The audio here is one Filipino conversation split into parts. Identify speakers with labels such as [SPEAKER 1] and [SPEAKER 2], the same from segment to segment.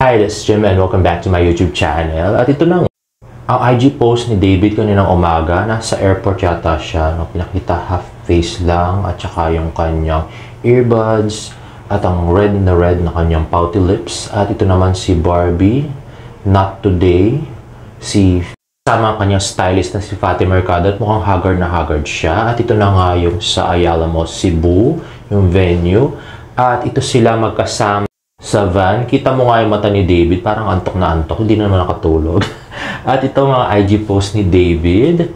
[SPEAKER 1] Hi, this is Jim and welcome back to my YouTube channel. At ito na ang IG post ni David kaninang umaga. Nasa airport yata siya. No? Pinakita half face lang at saka yung kanyang earbuds at ang red na kanyang pouty lips. At ito naman si Barbie, not today. Si sama ang kanyang stylist na si Fatima Mercado at mukhang haggard siya. At ito na nga yung sa Ayala Mall, Cebu, yung venue. At ito sila magkasama sa van. Kita mo nga yung mata ni David, parang antok na antok, hindi naman nakatulog. At ito mga IG post ni David.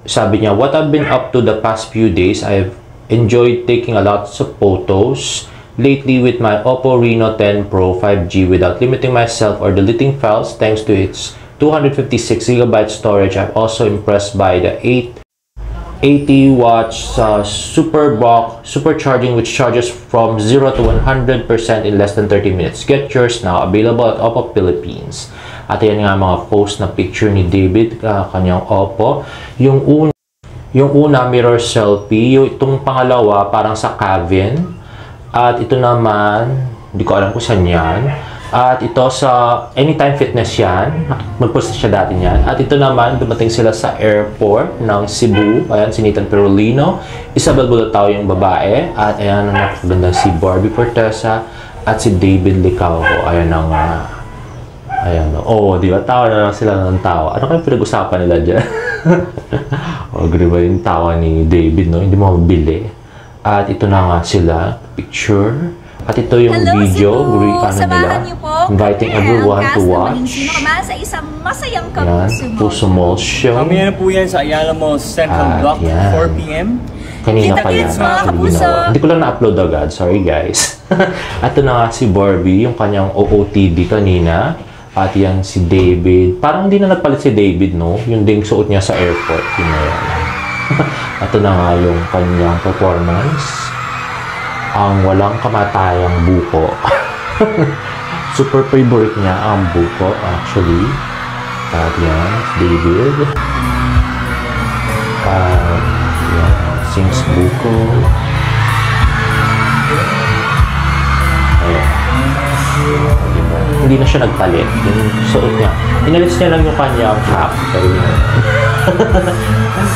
[SPEAKER 1] Sabi niya, what I've been up to the past few days, I've enjoyed taking a lot of photos lately with my Oppo Reno 10 Pro 5G without limiting myself or deleting files thanks to its 256GB storage. I'm also impressed by the 80 watts supercharging which charges from 0 to 100% in less than 30 minutes. Get yours now. Available at Oppo Philippines. At yan nga mga post na picture ni David, kanyang Oppo. Yung una mirror selfie. Itong pangalawa parang sa Kavin. At ito naman, hindi ko alam kung saan yan. At ito sa Anytime Fitness yan. Mag-post siya dati yan. At ito naman, dumating sila sa airport ng Cebu. Ayan, si Nathan Perolino. Isabel Bulatao yung babae. At ayan, nakaganda si Barbie Fortesa. At si David Licao. Ayan ang... ayan. Oh, di ba? Tawa na lang sila ng tawa. Ano kayo pinag-usapan nila dyan? O, ba yung tawa ni David, no? Hindi mo mabili. At ito na nga sila. Picture. At ito yung video, nila, inviting everyone to watch.
[SPEAKER 2] Sa isang masayang
[SPEAKER 1] yan, Puso Mall Show.
[SPEAKER 3] Kami na po yan sa Ayala Mall Central Block, 4 PM.
[SPEAKER 1] Kanina pa yan. Hindi ko lang na-upload agad. Sorry guys. At ito na nga si Barbie, yung kanyang OOTD kanina. At yan si David. Parang hindi na nagpalit si David, no? Yung ding suot niya sa airport. Yun na yan. At ito na nga yung kanyang performance. Ang walang kamatayang buko. Super favorite niya ang buko actually. At yan, David. Yan, sings buko. Ayan. Diba? Hindi na siya nagpalit. Yung suot niya. Inalis niya lang yung kanyang cap. Pero yun.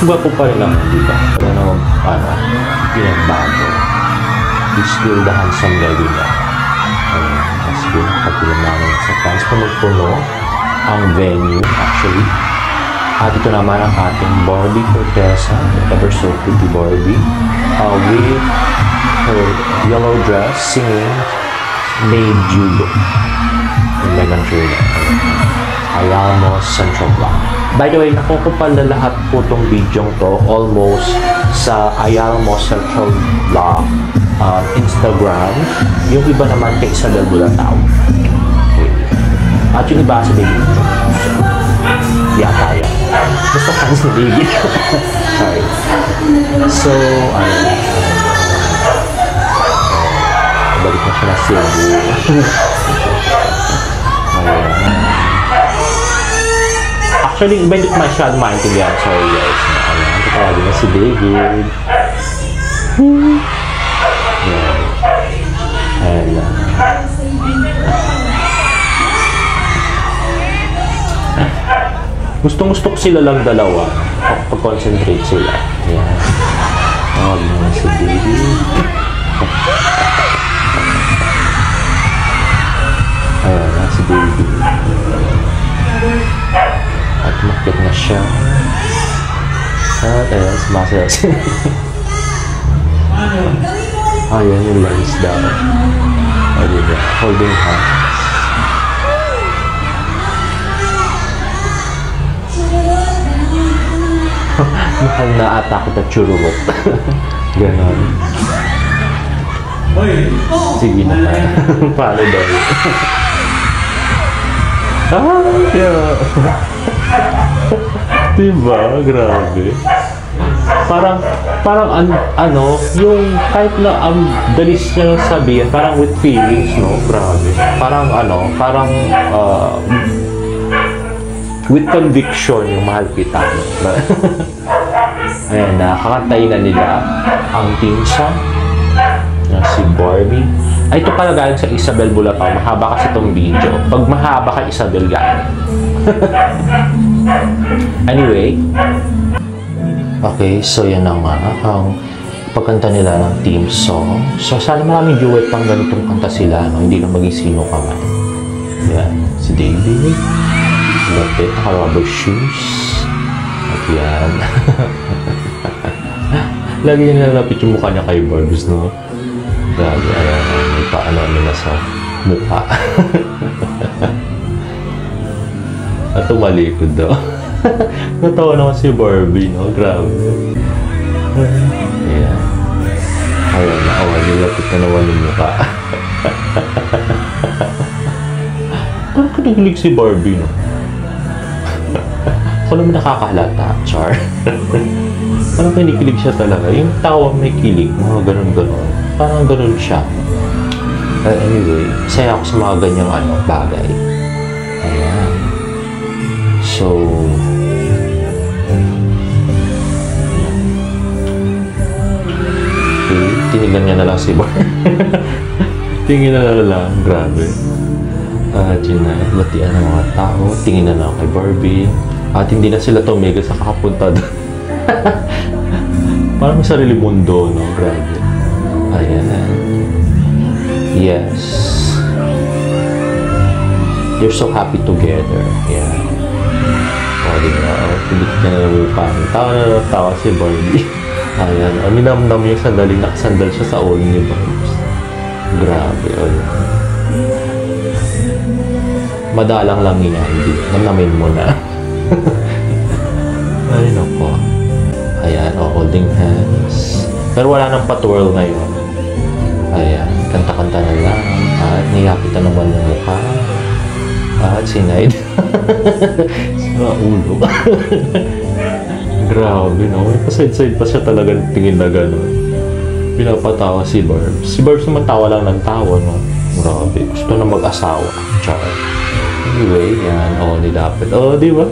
[SPEAKER 1] Gwapo pa rin naman, diba? Wala naman, pinagbago. He's still the handsome guy din niya. Tapos yun, pagpilang namin sa fans. Puno-puno ang venue, actually. At ito naman ang ating Barbie Fortesa, ever so pretty Barbie, with her yellow dress, singing Made Judo. Yung Megan Trainor. Ayala Mall Central Block. By the way, nakukupal na lahat po itong video to almost sa Ayala Mall Central Block Instagram. Yung iba naman kay Isabel Bulatao. Okay. At yung iba sa David. Yata yan. Gusto fans ni David. Sorry. So, balik na siya na Cebu. Actually, iba hindi ko masyado maintindihan. Sorry guys. Ito talaga na si David. And gustong-gusto ko sila lang dalawa pag-concentrate sila. Ayan. Ayan si David. Ayan si David. At makit na siya. At ayan, sumasaya siya. Ayan yung lens daw. O diba? Holding hands. Mukhang na-attack at churumot. Ganon. Sige na ka. Paano daw? Yeah. Diba? Grabe. Parang yung kahit na ang dalis niya sabihin, parang with feelings, no? Grabe. Parang with conviction yung mahal kita. Ayan, kakantayin na nila ang team song. na si Barbie. Ay, ito pala galing sa Isabel Bulapaw. Mahaba kasi itong video. Pag mahaba ka, Isabel galing. Anyway. Okay, so yan na nga. Ang pagkanta nila ng team song. So, sana maraming duet pang ganitong kanta sila. No? Hindi lang maging sino ka man. Yan. Si David. Lapit. Naka-rubber shoes. At yan. Lagi nilalapit yung mukha niya kay Barbs, no? Grabe, ayan. May paano na sa mukha. At tumalikod daw. Natawa naman si Barbie, no? Grabe. Ayan. Ayan, nakawa. Nilapit na naman yung mukha. Parang kinikilig si Barbie, no? Ako naman nakakahalata, Char. Parang kinikilig siya talaga. Yung tawa may kilig, mga ganun-ganun. Parang ganun siya. Anyway, saya ako sa mga ganyang bagay. Ayan. So, okay, tinigan niya na lang si Bar. Tingin na lang, grabe. At yun na, batian ng mga tao. Tingin na lang kay Barbie. At hindi na sila tumigil sa kakapunta doon. Parang sarili mundo, no? Grabe. Ayan. Yes. They're so happy together. Ayan. O, diba? Pilit niya na mukha. Tawa si Barbie. Ayan. Minamnam yung sandaling nakasandal siya sa ulo ni Barbie. Grabe. Ayan. Madalang lang niya. Hindi. Namnamin mo na. Ay, nako. Ayan, holding hands. Pero wala nang patwirl ngayon. Ayan, kanta-kanta na lang. At niyapitan naman yung mukha. At sinide. Sa ulo. Grabe, no? Paside-side pa siya talagang tingin na gano'n. Pinapatawa si Barbs. Si Barbs naman tawa lang ng tawa, no? Grabe. Gusto na mag-asawa. Char. Anyway, yan. O, nilapit. O, di ba?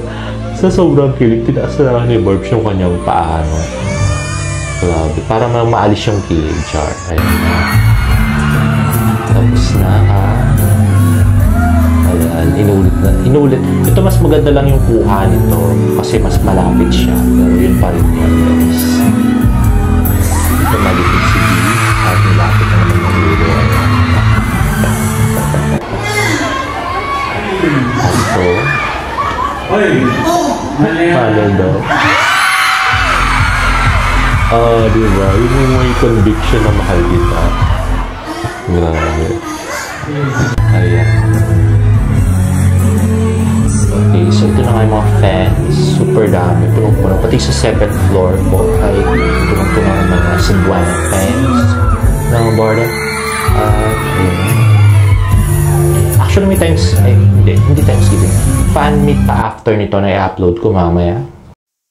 [SPEAKER 1] Sa sobrang kilig, tinaas na ni Barbs yung kanyang paano. Grabe. Para maalis yung kilig, Char. Ayan na. Tapos na, Ayan, inulit na. Inulit. Ito mas maganda lang yung kuha nito. Kasi mas malapit siya. Pero yun pa rin yan, guys. Ito malipit si B. At nilapit na naman yung ulo. Ito. Paano daw? Diba? Yung may conviction na mahal kita. Grabe. Ayan. Okay, so ito na nga yung mga fans. Super dami. Punong-punong. Pati sa 7th floor po ay punong-punong ng mga Cebuano fans ng Barda. Ayan. Actually, may times, hindi Thanksgiving. Fan meet pa after nito na i-upload ko mamaya.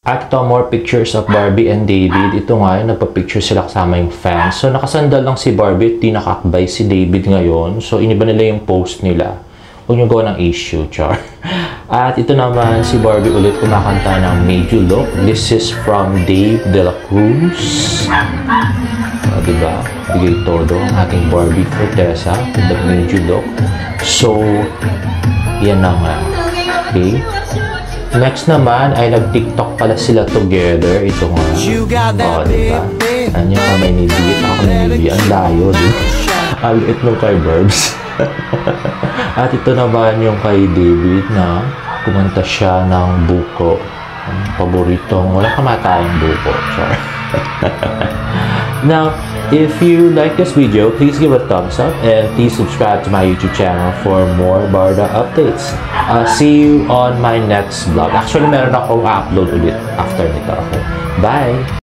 [SPEAKER 1] At ito, more pictures of Barbie and David. Ito nga, nagpa-picture sila kasama yung fans. So, nakasandal lang si Barbie, di nakakbay si David ngayon. So, iniba nila yung post nila. Huwag nyo gawa ng issue, Char. At ito naman, si Barbie ulit kumakanta ng Made You Look. This is from Dave De La Cruz. Diba? Bigay todo ang ating Barbie Corteza with the Made You Look. So, yan na nga. Okay? Next naman ay nag-TikTok pala sila together. Ito nga. Diba? Ano yung kamay ni B? Ako ni B. Ang layo, diba? Ang liit nung kay Barbs. At ito naman yung kay David na kumanta siya ng buko. Paboritong, walang kamatayang buko. Sure. Now, if you like this video, please give a thumbs up and please subscribe to my YouTube channel for more Barda updates. See you on my next vlog. Actually, meron akong upload ulit after nito. Okay? Bye!